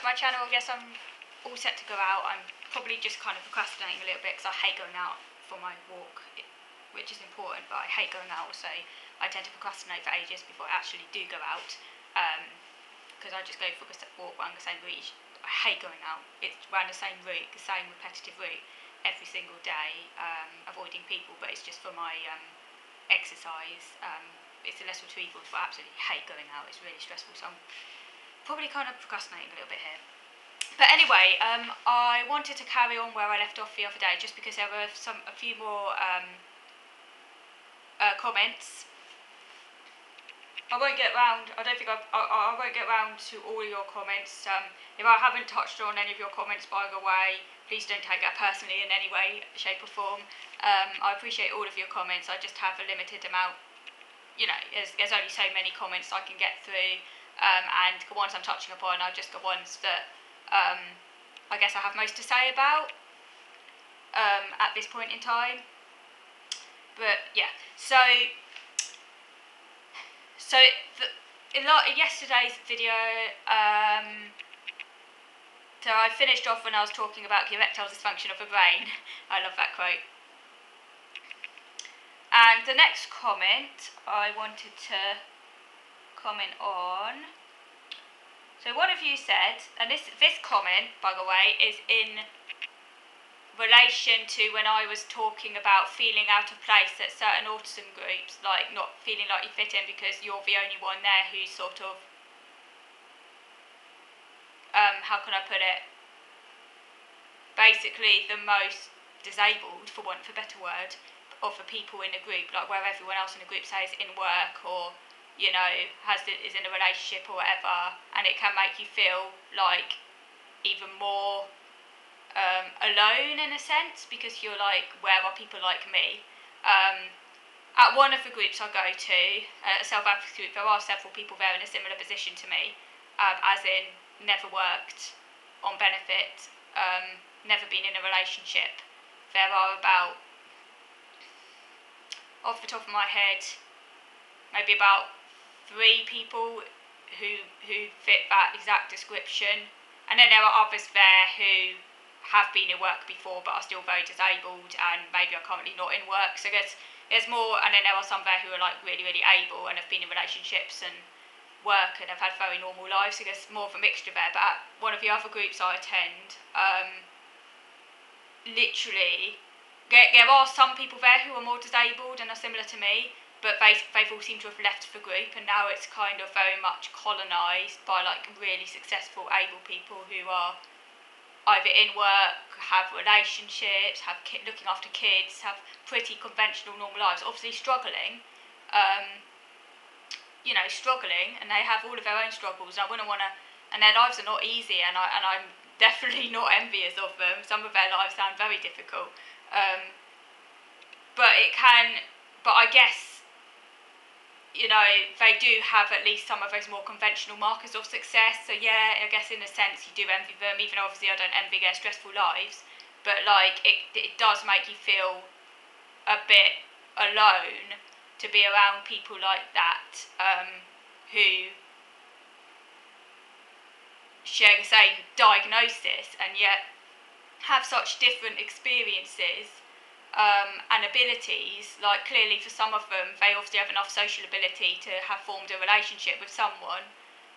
my channel. Yes, I'm all set to go out. I'm probably just kind of procrastinating a little bit because I hate going out for my walk, which is important, but I hate going out, so I tend to procrastinate for ages before I actually do go out, because I just go for a walk around the same route. I hate going out. It's around the same route, the same repetitive route every single day, avoiding people, but it's just for my exercise. It's the lesser of two evils, but I absolutely hate going out. It's really stressful, so I'm probably kind of procrastinating a little bit here. But anyway, I wanted to carry on where I left off the other day, just because there were a few more comments. I won't get round. I don't think I won't get round to all of your comments. If I haven't touched on any of your comments, by the way, please don't take that personally in any way, shape or form. I appreciate all of your comments. I just have a limited amount. You know, there's only so many comments I can get through, and the ones I'm touching upon are just the ones that I guess I have most to say about at this point in time. But yeah, so in yesterday's video, so I finished off when I was talking about the erectile dysfunction of the brain. I love that quote. And the next comment I wanted to comment on. So one of you said, and this comment, by the way, is in relation to when I was talking about feeling out of place at certain autism groups, like not feeling like you fit in because you're the only one there who's sort of, how can I put it, basically the most disabled, for want of a better word, of the people in the group, like where everyone else in the group says in work or, you know, is in a relationship or whatever, and it can make you feel like even more alone in a sense, because you're like, where are people like me? At one of the groups I go to, a self-advocacy group, there are several people there in a similar position to me, as in never worked on benefit, never been in a relationship. There are about, off the top of my head, maybe about 3 people who fit that exact description, and then there are others there who have been in work before but are still very disabled and maybe are currently not in work. So there's more, and then there are some there who are like really able and have been in relationships and work and have had very normal lives. So there's more of a mixture there. But at one of the other groups I attend, literally there are some people there who are more disabled and are similar to me, but they've all seemed to have left the group, and now it's kind of very much colonised by like really successful able people who are either in work, have relationships, looking after kids, have pretty conventional normal lives, obviously struggling, you know, struggling, and they have all of their own struggles, and I wouldn't want to, and their lives are not easy, and I'm definitely not envious of them. Some of their lives sound very difficult, but I guess, you know, they do have at least some of those more conventional markers of success. So yeah, I guess in a sense you do envy them, even though obviously I don't envy their stressful lives. But like, it does make you feel a bit alone to be around people like that, who share the same diagnosis and yet have such different experiences and abilities. Like, clearly for some of them, they obviously have enough social ability to have formed a relationship with someone,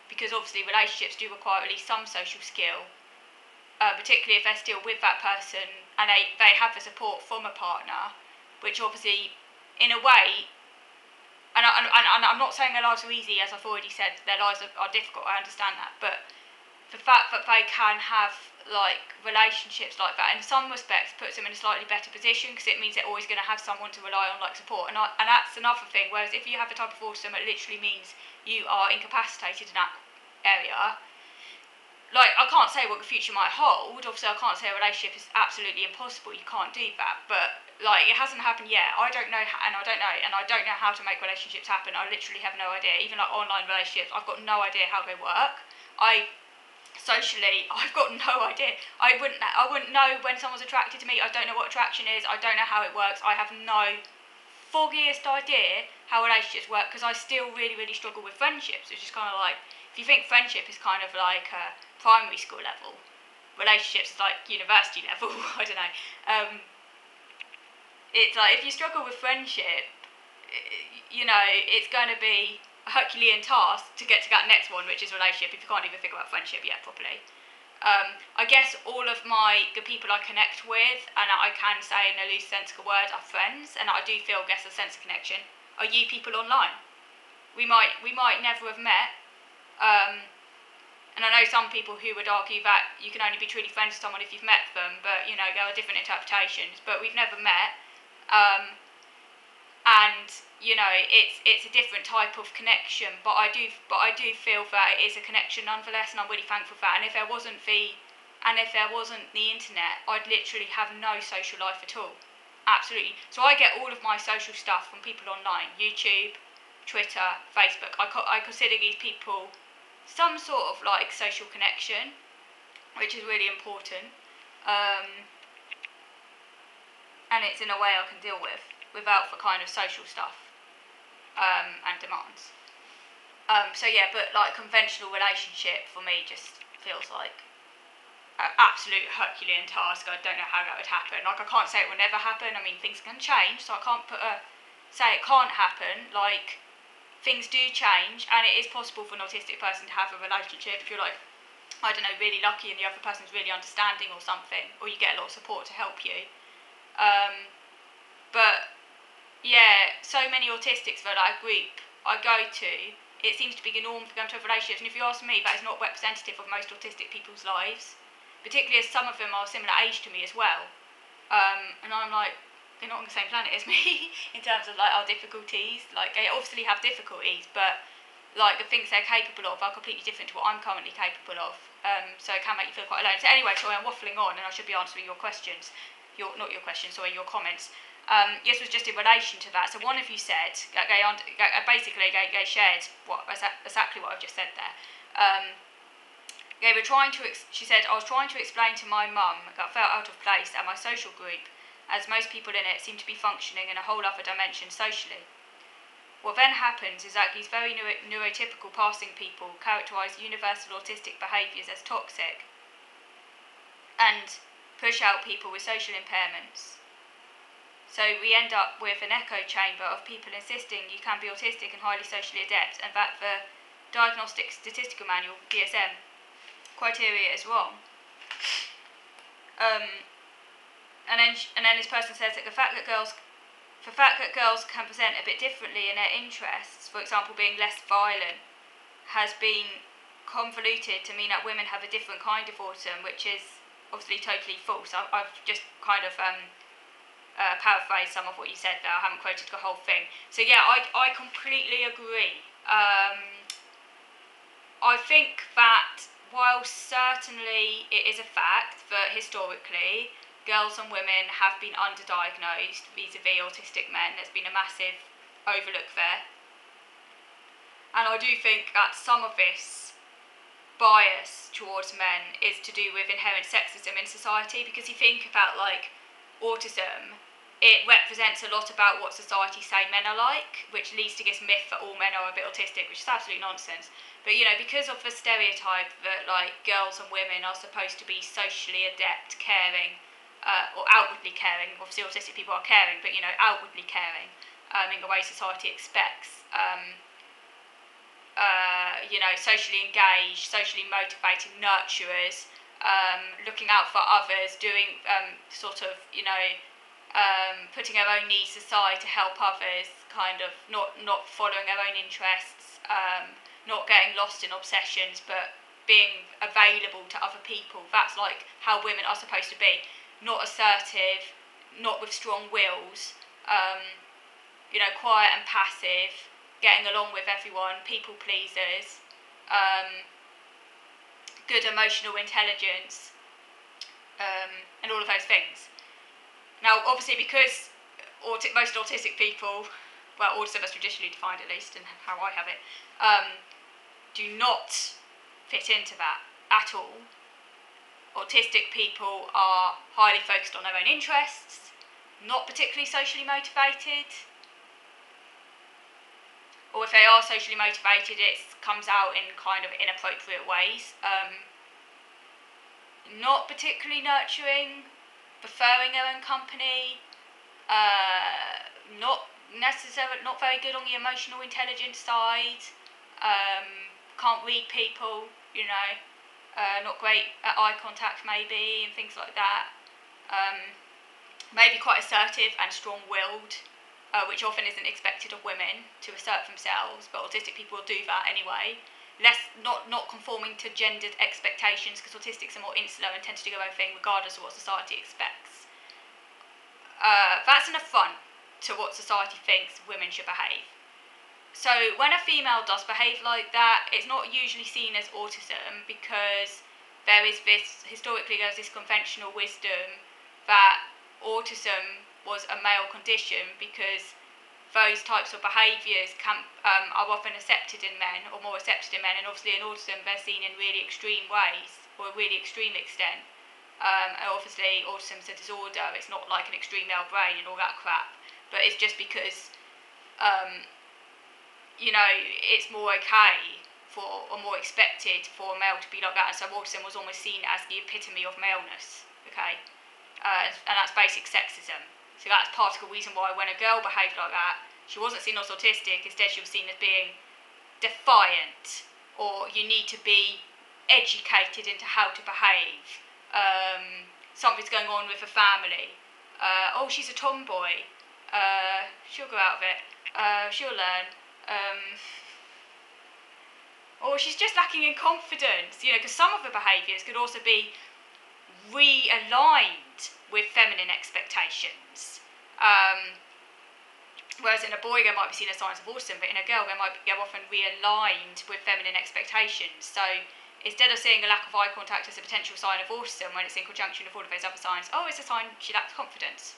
because obviously relationships do require at least some social skill, particularly if they're still with that person and they have the support from a partner, which obviously, in a way, and I'm not saying their lives are easy, as I've already said, their lives are difficult, I understand that, but the fact that they can have like relationships like that, in some respects puts them in a slightly better position, because it means they're always going to have someone to rely on, like support, and that's another thing. Whereas if you have a type of autism, it literally means you are incapacitated in that area. Like, I can't say what the future might hold. Obviously I can't say a relationship is absolutely impossible, you can't do that, but like, it hasn't happened yet. I don't know how to make relationships happen. I literally have no idea. Even like online relationships, I've got no idea how they work. Socially, I've got no idea. I wouldn't know when someone's attracted to me. I don't know what attraction is. I don't know how it works. I have no foggiest idea how relationships work, because I still really struggle with friendships, which is kind of like, if you think friendship is kind of like a primary school level, relationships is like university level. I don't know. It's like if you struggle with friendship, you know, it's going to be a Herculean task to get to that next one, which is relationship, if you can't even think about friendship yet properly. I guess all of the people I connect with, and I can say in a loose sense of a word, are friends, and I do feel, guess, a sense of connection, are you people online. We might never have met, and I know some people who would argue that you can only be truly friends with someone if you've met them, but, you know, there are different interpretations, but we've never met. And you know, it's a different type of connection, but I do feel that it is a connection nonetheless, and I'm really thankful for that. And if there wasn't the internet, I'd literally have no social life at all. Absolutely. So I get all of my social stuff from people online: YouTube, Twitter, Facebook. I consider these people some sort of like social connection, which is really important. And it's in a way I can deal with without the kind of social stuff and demands. So yeah, but like conventional relationship for me just feels like an absolute Herculean task. I don't know how that would happen. Like I can't say it will never happen. I mean, things can change, so I can't say it can't happen. Like things do change, and it is possible for an autistic person to have a relationship if you're like, I don't know, really lucky and the other person's really understanding or something, or you get a lot of support to help you. But yeah, so many autistics that I group I go to, it seems to be the norm for them to have relationships, and if you ask me, that is not representative of most autistic people's lives, particularly as some of them are similar age to me as well. And I'm like, they're not on the same planet as me in terms of like our difficulties. Like they obviously have difficulties, but like the things they're capable of are completely different to what I'm currently capable of. So it can make you feel quite alone. So anyway, sorry, I'm waffling on, and I should be answering your questions. Your comments. This was just in relation to that. So one of you said, they shared exactly what I've just said there. They were trying to, she said, I was trying to explain to my mum that felt out of place at my social group, as most people in it seem to be functioning in a whole other dimension socially. What then happens is that these very neurotypical passing people characterise universal autistic behaviours as toxic and push out people with social impairments. So we end up with an echo chamber of people insisting you can be autistic and highly socially adept, and that the Diagnostic Statistical Manual, DSM, criteria is wrong. And then this person says that the fact that girls can present a bit differently in their interests, for example being less violent, has been convoluted to mean that women have a different kind of autism, which is obviously totally false. I've just kind of paraphrased some of what you said there. I haven't quoted the whole thing. So yeah, I completely agree. I think that while certainly it is a fact that historically girls and women have been underdiagnosed vis-a-vis autistic men, there's been a massive overlook there. And I do think that some of this bias towards men is to do with inherent sexism in society, because you think about like autism, it represents a lot about what society say men are like, which leads to this myth that all men are a bit autistic, which is absolute nonsense. But you know, because of the stereotype that like girls and women are supposed to be socially adept, caring, or outwardly caring, obviously autistic people are caring, but you know, outwardly caring in the way society expects. You know, socially engaged, socially motivated, nurturers, looking out for others, doing sort of, you know, putting their own needs aside to help others, kind of not following their own interests, not getting lost in obsessions, but being available to other people. That's like how women are supposed to be. Not assertive, not with strong wills, you know, quiet and passive, getting along with everyone, people pleasers, good emotional intelligence, and all of those things. Now, obviously, because most autistic people, well, autism as traditionally defined at least, and how I have it, do not fit into that at all. Autistic people are highly focused on their own interests, not particularly socially motivated, or if they are socially motivated, it comes out in kind of inappropriate ways. Not particularly nurturing, preferring their own company, not very good on the emotional intelligence side, can't read people, not great at eye contact maybe, and things like that. Maybe quite assertive and strong-willed, which often isn't expected of women to assert themselves, but autistic people will do that anyway. Not conforming to gendered expectations, because autistics are more insular and tend to do their own thing regardless of what society expects. That's an affront to what society thinks women should behave. So when a female does behave like that, it's not usually seen as autism, because historically there's this conventional wisdom that autism was a male condition, because those types of behaviours are often accepted in men, or more accepted in men, and obviously in autism they're seen in really extreme ways, or a really extreme extent. And obviously autism's a disorder, it's not like an extreme male brain and all that crap, but it's just because it's more okay or more expected for a male to be like that, and so autism was almost seen as the epitome of maleness, okay? And that's basic sexism. So that's part of the reason why when a girl behaved like that, she wasn't seen as autistic, instead she was seen as being defiant, or you need to be educated into how to behave. Something's going on with the family. She's a tomboy. She'll go out of it. She'll learn. Or she's just lacking in confidence, because some of the behaviours could also be realigned with feminine expectations. Whereas in a boy there might be seen as signs of autism, but in a girl they're often realigned with feminine expectations. So instead of seeing a lack of eye contact as a potential sign of autism when it's in conjunction with all of those other signs, it's a sign she lacks confidence.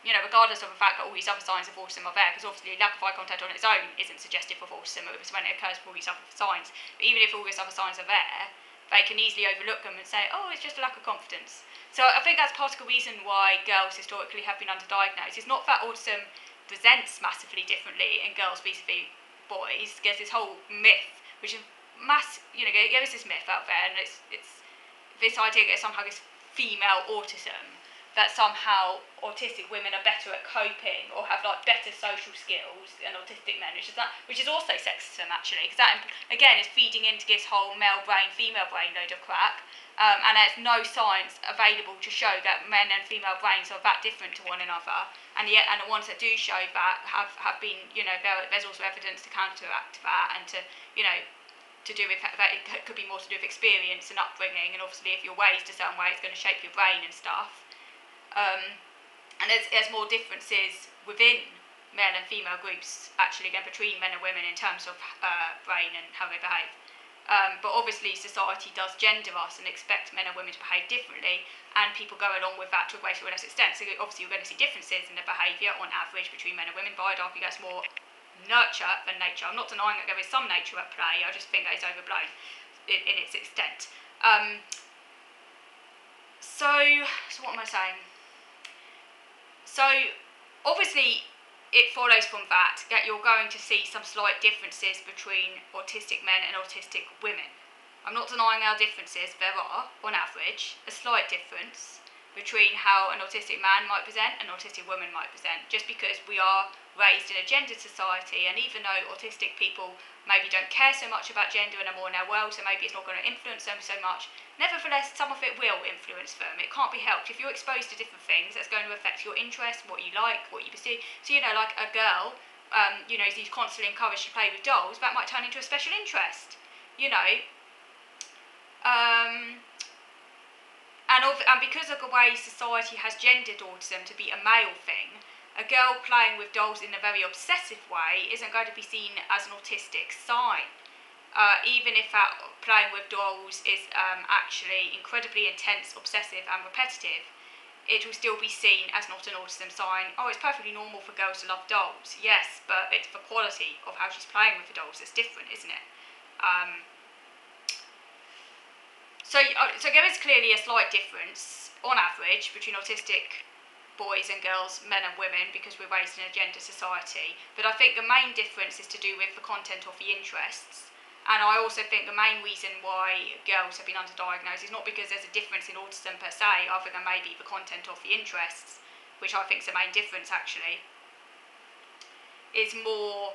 Regardless of the fact that all these other signs of autism are there, because obviously lack of eye contact on its own isn't suggestive of autism, it's when it occurs with all these other signs. But even if all these other signs are there, they can easily overlook them and say, it's just a lack of confidence. So I think that's part of the reason why girls historically have been underdiagnosed. It's not that autism presents massively differently in girls vis-a-vis boys. There's this whole myth, which is there is this myth out there, and it's this idea that somehow this female autism, that somehow autistic women are better at coping or have better social skills than autistic men, which is also sexism actually, because that again is feeding into this whole male brain, female brain load of crap, and there's no science available to show that men and female brains are that different to one another, and the ones that do show that have been, there's also evidence to counteract that, and to do with that it could be more to do with experience and upbringing, and obviously if you're raised a certain way it's going to shape your brain and stuff. And there's more differences within male and female groups, actually, again, between men and women in terms of brain and how they behave. But obviously society does gender us and expect men and women to behave differently, and people go along with that to a greater or less extent. So obviously you're going to see differences in the behaviour on average between men and women, but I'd argue that's more nurture than nature. I'm not denying that there is some nature at play, I just think that it's overblown in its extent. So what am I saying? So obviously it follows from that you're going to see some slight differences between autistic men and autistic women. I'm not denying our differences, there are, on average, a slight difference between how an autistic man might present and an autistic woman might present, just because we are raised in a gendered society, and even though autistic people maybe don't care so much about gender and are more in their world, so maybe it's not going to influence them so much, nevertheless some of it will influence them. It can't be helped. If you're exposed to different things, that's going to affect your interests, what you like, what you pursue. So like a girl, who's constantly encouraged to play with dolls, that might turn into a special interest, and because of the way society has gendered autism to be a male thing, a girl playing with dolls in a very obsessive way isn't going to be seen as an autistic sign. Even if that playing with dolls is actually incredibly intense, obsessive and repetitive, it will still be seen as not an autism sign. It's perfectly normal for girls to love dolls. Yes, but it's the quality of how she's playing with the dolls that's different, isn't it? So there is clearly a slight difference, on average, between autistic boys and girls, men and women, because we're raised in a gender society. But I think the main difference is to do with the content of the interests. And I also think the main reason why girls have been underdiagnosed is not because there's a difference in autism per se, other than maybe the content of the interests, which I think is the main difference actually, is more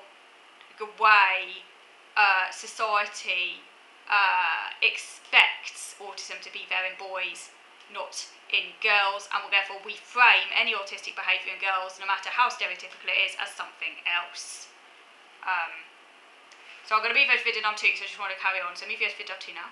the way society expects autism to be there in boys, not in girls, and will therefore reframe any autistic behaviour in girls, no matter how stereotypical it is, as something else. So I'm going to move over to video number 2 because I just want to carry on. So move over to video number 2 now.